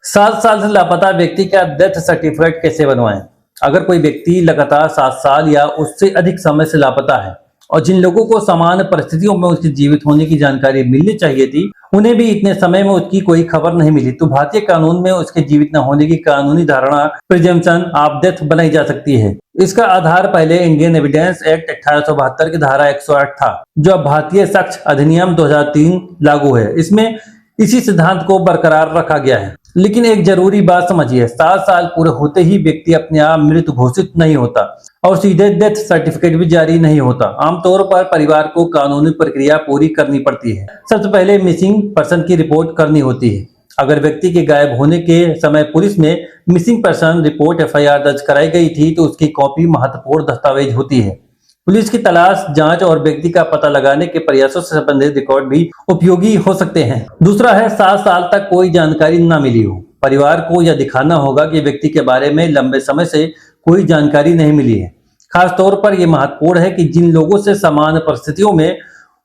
7 साल से लापता व्यक्ति का डेथ सर्टिफिकेट कैसे बनवाएं? अगर कोई व्यक्ति लगातार 7 साल या उससे अधिक समय से लापता है और जिन लोगों को समान परिस्थितियों में उसके जीवित होने की जानकारी मिलनी चाहिए थी, उन्हें भी इतने समय में उसकी कोई खबर नहीं मिली, तो भारतीय कानून में उसके जीवित न होने की कानूनी धारणा प्रिजम्पशन ऑफ डेथ बनाई जा सकती है। इसका आधार पहले इंडियन एविडेंस एक्ट 1872 की धारा 108 था, जो अब भारतीय साक्ष्य अधिनियम 2003 लागू है। इसमें इसी सिद्धांत को बरकरार रखा गया है। लेकिन एक जरूरी बात समझिए, 7 साल पूरे होते ही व्यक्ति अपने आप मृत घोषित नहीं होता और सीधे डेथ सर्टिफिकेट भी जारी नहीं होता। आमतौर पर परिवार को कानूनी प्रक्रिया पूरी करनी पड़ती है। सबसे पहले मिसिंग पर्सन की रिपोर्ट करनी होती है। अगर व्यक्ति के गायब होने के समय पुलिस में मिसिंग पर्सन रिपोर्ट FIR दर्ज कराई गई थी, तो उसकी कॉपी महत्वपूर्ण दस्तावेज होती है। पुलिस की तलाश, जांच और व्यक्ति का पता लगाने के प्रयासों से संबंधित रिकॉर्ड भी उपयोगी हो सकते हैं। दूसरा है, 7 साल तक कोई जानकारी न मिली हो। परिवार को यह दिखाना होगा कि व्यक्ति के बारे में लंबे समय से कोई जानकारी नहीं मिली है। खास तौर पर यह महत्वपूर्ण है कि जिन लोगों से समान परिस्थितियों में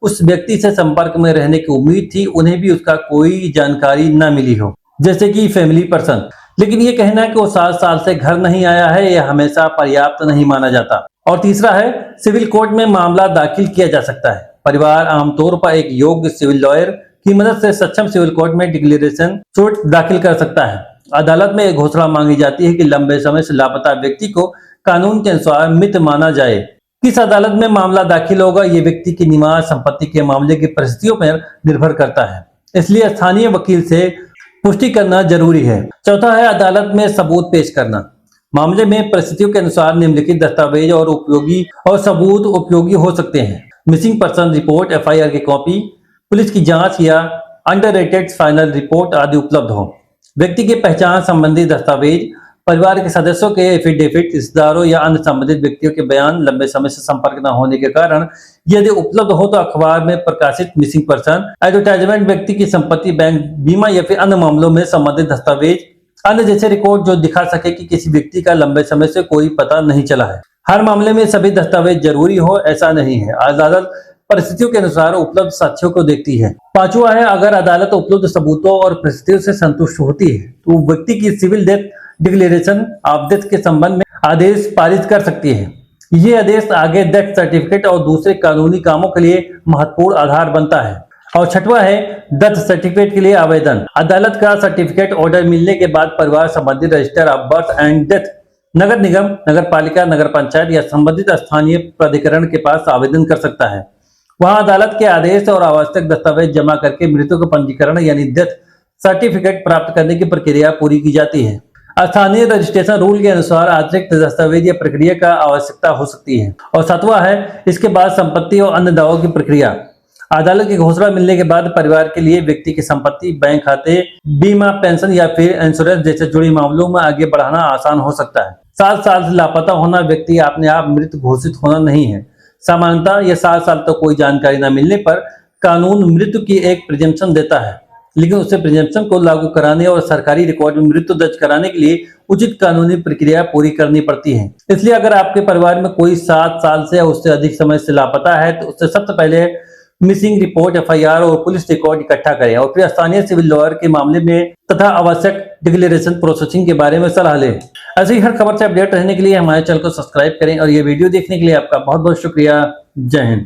उस व्यक्ति से संपर्क में रहने की उम्मीद थी, उन्हें भी उसका कोई जानकारी न मिली हो, जैसे कि फैमिली पर्सन। लेकिन ये कहना कि वो 7 साल से घर नहीं आया है, यह हमेशा पर्याप्त नहीं माना जाता। और तीसरा है, सिविल कोर्ट में मामला दाखिल किया जा सकता है। परिवार आमतौर पर एक योग्य सिविल लॉयर की मदद से सक्षम सिविल कोर्ट में डिक्लेरेशन सूट दाखिल कर सकता है। अदालत में एक घोषणा मांगी जाती है कि लंबे समय से लापता व्यक्ति को कानून के अनुसार मृत माना जाए। किस अदालत में मामला दाखिल होगा, ये व्यक्ति की निवास संपत्ति के मामले की परिस्थितियों पर निर्भर करता है, इसलिए स्थानीय वकील से पुष्टि करना जरूरी है। चौथा है, अदालत में सबूत पेश करना। मामले में परिस्थितियों के अनुसार निम्नलिखित दस्तावेज और सबूत उपयोगी हो सकते हैं। मिसिंग पर्सन रिपोर्ट, FIR की कॉपी, पुलिस की जांच या अंडरराइटेड फाइनल रिपोर्ट आदि उपलब्ध हो। व्यक्ति की पहचान संबंधी दस्तावेज, परिवार के सदस्यों के एफिडेविट, रिश्तेदारों या अन्य संबंधित व्यक्तियों के बयान, लंबे समय से संपर्क न होने के कारण यदि उपलब्ध हो तो अखबार में प्रकाशित मिसिंग पर्सन एडवर्टाइजमेंट, व्यक्ति की संपत्ति, बैंक बीमा या फिर अन्य मामलों में संबंधित दस्तावेज, अन्य जैसे रिकॉर्ड जो दिखा सके कि किसी व्यक्ति का लंबे समय से कोई पता नहीं चला है। हर मामले में सभी दस्तावेज जरूरी हो ऐसा नहीं है। अदालत परिस्थितियों के अनुसार उपलब्ध साक्ष्यों को देखती है। पांचवा है, अगर अदालत उपलब्ध सबूतों और परिस्थितियों से संतुष्ट होती है तो व्यक्ति की civil death declaration of death के संबंध में आदेश पारित कर सकती है। ये आदेश आगे डेथ सर्टिफिकेट और दूसरे कानूनी कामों के लिए महत्वपूर्ण आधार बनता है। और छठवां है, डेथ सर्टिफिकेट के लिए आवेदन। अदालत का सर्टिफिकेट ऑर्डर मिलने के बाद परिवार संबंधित register of birth and death नगर निगम, नगर पालिका, नगर पंचायत या संबंधित स्थानीय प्राधिकरण के पास आवेदन कर सकता है। वहां अदालत के आदेश और आवश्यक दस्तावेज जमा करके मृत्यु का पंजीकरण यानी डेथ सर्टिफिकेट प्राप्त करने की प्रक्रिया पूरी की जाती है। स्थानीय रजिस्ट्रेशन रूल के अनुसार अतिरिक्त दस्तावेज या प्रक्रिया का आवश्यकता हो सकती है। और सातवां है, इसके बाद संपत्ति और अन्य दावों की प्रक्रिया। अदालत की घोषणा मिलने के बाद परिवार के लिए व्यक्ति की संपत्ति, बैंक खाते, बीमा, पेंशन या फिर इंश्योरेंस जैसे जुड़े मामलों में आगे बढ़ाना आसान हो सकता है। 7 साल से लापता होना व्यक्ति अपने आप मृत घोषित होना नहीं है। सामान्यतः यह 7 साल तक कोई जानकारी न मिलने पर कानून मृत्यु की एक प्रिजम्पशन देता है, लेकिन उसे प्रिजम्पशन को लागू कराने और सरकारी रिकॉर्ड में मृत्यु दर्ज कराने के लिए उचित कानूनी प्रक्रिया पूरी करनी पड़ती है। इसलिए अगर आपके परिवार में कोई 7 साल से या उससे अधिक समय से लापता है तो उससे सबसे पहले मिसिंग रिपोर्ट, FIR और पुलिस रिकॉर्ड इकट्ठा करें और फिर स्थानीय सिविल लॉयर के मामले में तथा आवश्यक डिक्लेरेशन प्रोसेसिंग के बारे में सलाह लें। ऐसी हर खबर से अपडेट रहने के लिए हमारे चैनल को सब्सक्राइब करें और ये वीडियो देखने के लिए आपका बहुत बहुत शुक्रिया। जय हिंद।